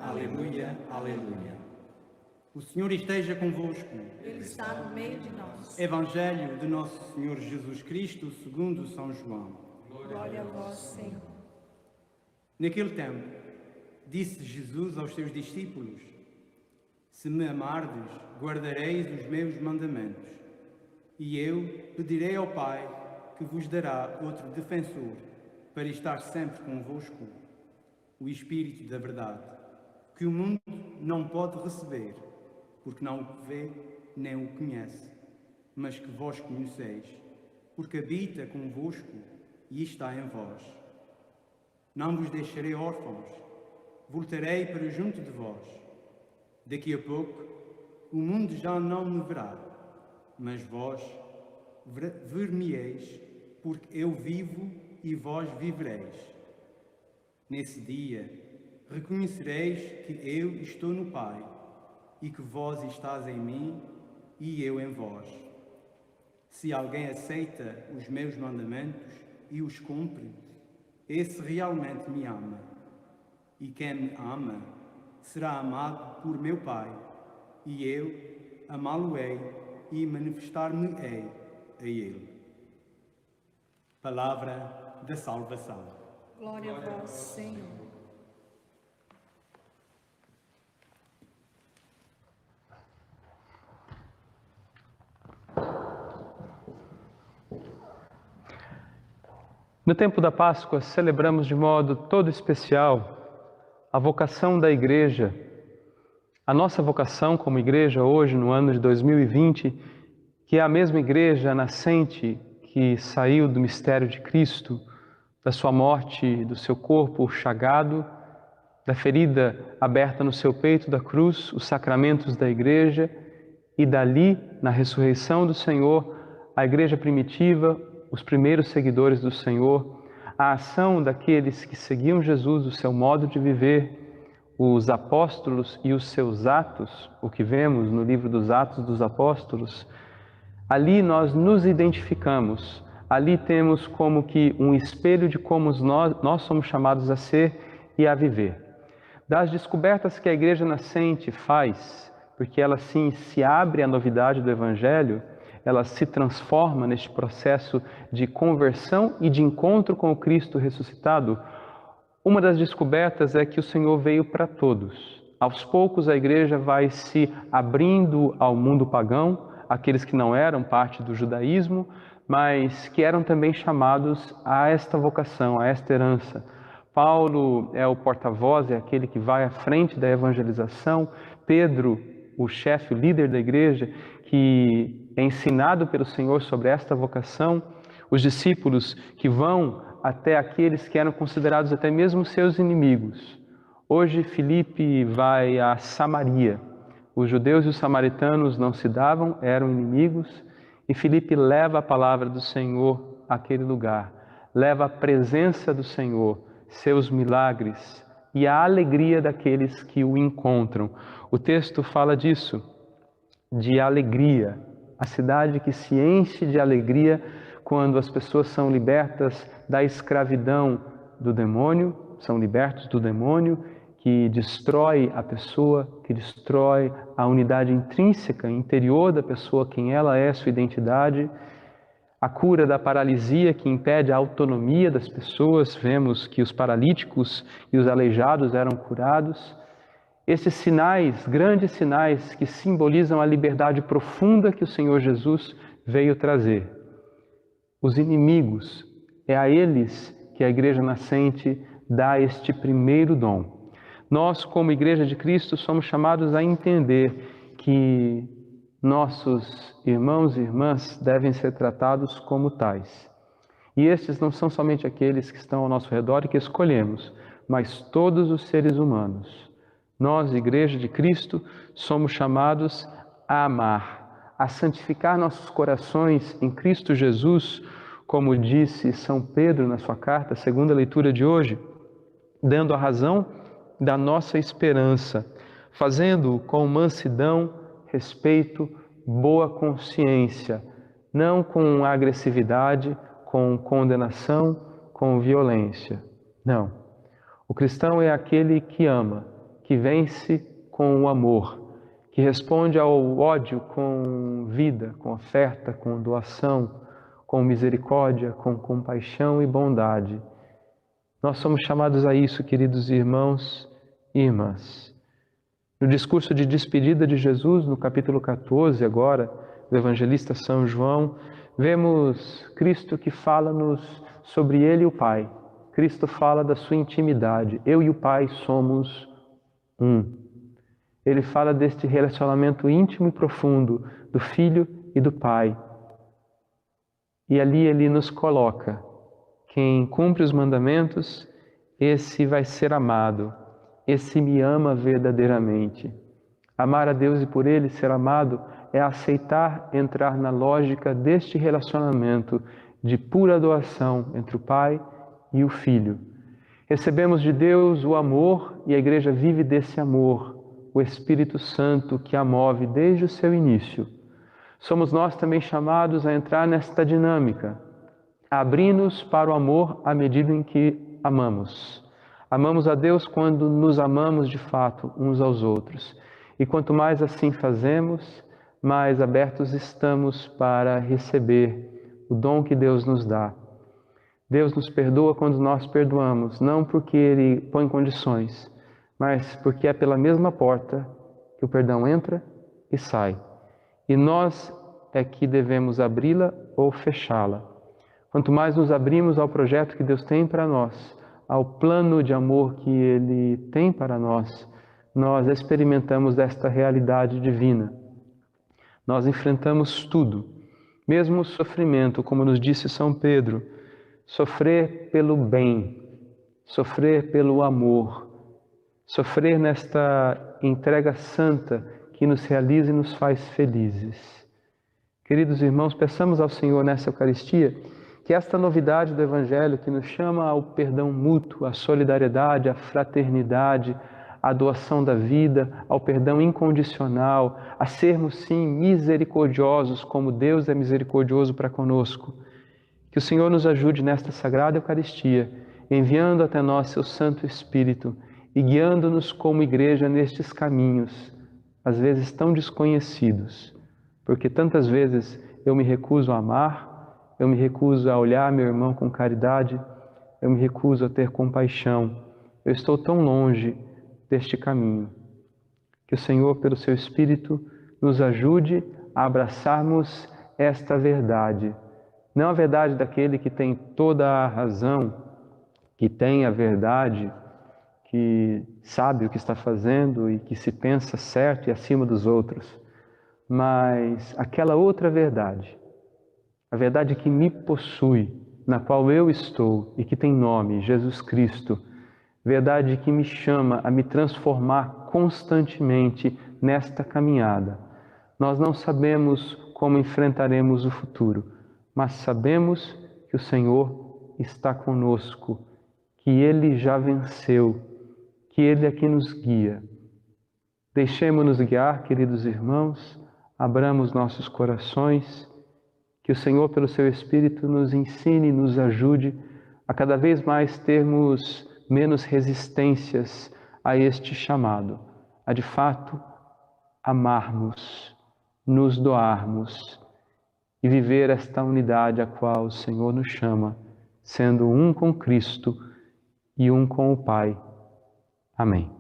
Aleluia, aleluia. O Senhor esteja convosco. Ele está no meio de nós. Evangelho de Nosso Senhor Jesus Cristo segundo São João. Glória a vós, Senhor. Naquele tempo, disse Jesus aos seus discípulos: Se me amardes, guardareis os meus mandamentos. E eu pedirei ao Pai, que vos dará outro defensor, para estar sempre convosco, o Espírito da verdade, que o mundo não pode receber, porque não o vê nem o conhece, mas que vós conheceis, porque habita convosco e está em vós. Não vos deixarei órfãos, voltarei para junto de vós. Daqui a pouco, o mundo já não me verá, mas vós ver-me-eis, porque eu vivo e vós vivereis. Nesse dia, reconhecereis que eu estou no Pai, e que vós estás em mim e eu em vós. Se alguém aceita os meus mandamentos e os cumpre, esse realmente me ama. E quem me ama será amado por meu Pai, e eu amá-lo-ei e manifestar-me-ei a ele. Palavra da salvação. Glória a vós, Senhor. No tempo da Páscoa, celebramos de modo todo especial a vocação da Igreja. A nossa vocação como Igreja hoje, no ano de 2020, que é a mesma Igreja nascente que saiu do mistério de Cristo, da sua morte, do seu corpo chagado, da ferida aberta no seu peito da cruz, os sacramentos da Igreja, e dali, na ressurreição do Senhor, a Igreja primitiva, os primeiros seguidores do Senhor, a ação daqueles que seguiam Jesus, o seu modo de viver, os apóstolos e os seus atos, o que vemos no livro dos Atos dos Apóstolos, ali nós nos identificamos, ali temos como que um espelho de como nós somos chamados a ser e a viver. Das descobertas que a Igreja nascente faz, porque ela sim se abre à novidade do Evangelho, ela se transforma neste processo de conversão e de encontro com o Cristo ressuscitado. Uma das descobertas é que o Senhor veio para todos. Aos poucos a Igreja vai se abrindo ao mundo pagão, aqueles que não eram parte do judaísmo, mas que eram também chamados a esta vocação, a esta herança. Paulo é o porta-voz, é aquele que vai à frente da evangelização. Pedro, o chefe, o líder da Igreja, que é ensinado pelo Senhor sobre esta vocação, os discípulos que vão até aqueles que eram considerados até mesmo seus inimigos. Hoje Filipe vai a Samaria. Os judeus e os samaritanos não se davam, eram inimigos, e Filipe leva a palavra do Senhor àquele lugar, leva a presença do Senhor, seus milagres e a alegria daqueles que o encontram. O texto fala disso, de alegria. A cidade que se enche de alegria quando as pessoas são libertas da escravidão do demônio, são libertos do demônio que destrói a pessoa, que destrói a unidade intrínseca, interior da pessoa, quem ela é, sua identidade. A cura da paralisia que impede a autonomia das pessoas, vemos que os paralíticos e os aleijados eram curados. Esses sinais, grandes sinais que simbolizam a liberdade profunda que o Senhor Jesus veio trazer. Os inimigos, é a eles que a Igreja nascente dá este primeiro dom. Nós, como Igreja de Cristo, somos chamados a entender que nossos irmãos e irmãs devem ser tratados como tais. E estes não são somente aqueles que estão ao nosso redor e que escolhemos, mas todos os seres humanos. Nós, Igreja de Cristo, somos chamados a amar, a santificar nossos corações em Cristo Jesus, como disse São Pedro na sua carta, segunda leitura de hoje, dando a razão da nossa esperança, fazendo-o com mansidão, respeito, boa consciência, não com agressividade, com condenação, com violência. Não. O cristão é aquele que ama, que vence com o amor, que responde ao ódio com vida, com oferta, com doação, com misericórdia, com compaixão e bondade. Nós somos chamados a isso, queridos irmãos e irmãs. No discurso de despedida de Jesus, no capítulo 14 agora, do evangelista São João, vemos Cristo que fala-nos sobre Ele e o Pai. Cristo fala da sua intimidade. Eu e o Pai somos um. Ele fala deste relacionamento íntimo e profundo do Filho e do Pai. E ali Ele nos coloca. Quem cumpre os mandamentos, esse vai ser amado. Esse me ama verdadeiramente. Amar a Deus e por Ele ser amado é aceitar entrar na lógica deste relacionamento de pura doação entre o Pai e o Filho. Recebemos de Deus o amor e a Igreja vive desse amor, o Espírito Santo que a move desde o seu início. Somos nós também chamados a entrar nesta dinâmica, a abrir-nos para o amor à medida em que amamos. Amamos a Deus quando nos amamos de fato uns aos outros. E quanto mais assim fazemos, mais abertos estamos para receber o dom que Deus nos dá. Deus nos perdoa quando nós perdoamos, não porque Ele põe condições, mas porque é pela mesma porta que o perdão entra e sai. E nós é que devemos abri-la ou fechá-la. Quanto mais nos abrimos ao projeto que Deus tem para nós, ao plano de amor que Ele tem para nós, nós experimentamos desta realidade divina. Nós enfrentamos tudo, mesmo o sofrimento, como nos disse São Pedro, sofrer pelo bem, sofrer pelo amor, sofrer nesta entrega santa que nos realiza e nos faz felizes. Queridos irmãos, peçamos ao Senhor nessa Eucaristia que esta novidade do Evangelho que nos chama ao perdão mútuo, à solidariedade, à fraternidade, à doação da vida, ao perdão incondicional, a sermos sim misericordiosos como Deus é misericordioso para conosco. Que o Senhor nos ajude nesta Sagrada Eucaristia, enviando até nós seu Santo Espírito e guiando-nos como igreja nestes caminhos, às vezes tão desconhecidos, porque tantas vezes eu me recuso a amar, eu me recuso a olhar meu irmão com caridade, eu me recuso a ter compaixão. Eu estou tão longe deste caminho. Que o Senhor, pelo seu Espírito, nos ajude a abraçarmos esta verdade. Não a verdade daquele que tem toda a razão, que tem a verdade, que sabe o que está fazendo e que se pensa certo e acima dos outros, mas aquela outra verdade, a verdade que me possui, na qual eu estou e que tem nome, Jesus Cristo, verdade que me chama a me transformar constantemente nesta caminhada. Nós não sabemos como enfrentaremos o futuro, mas sabemos que o Senhor está conosco, que Ele já venceu, que Ele é que nos guia. Deixemo-nos guiar, queridos irmãos, abramos nossos corações, que o Senhor, pelo seu Espírito, nos ensine e nos ajude a cada vez mais termos menos resistências a este chamado, a de fato amarmos, nos doarmos e viver esta unidade a qual o Senhor nos chama, sendo um com Cristo e um com o Pai. Amém.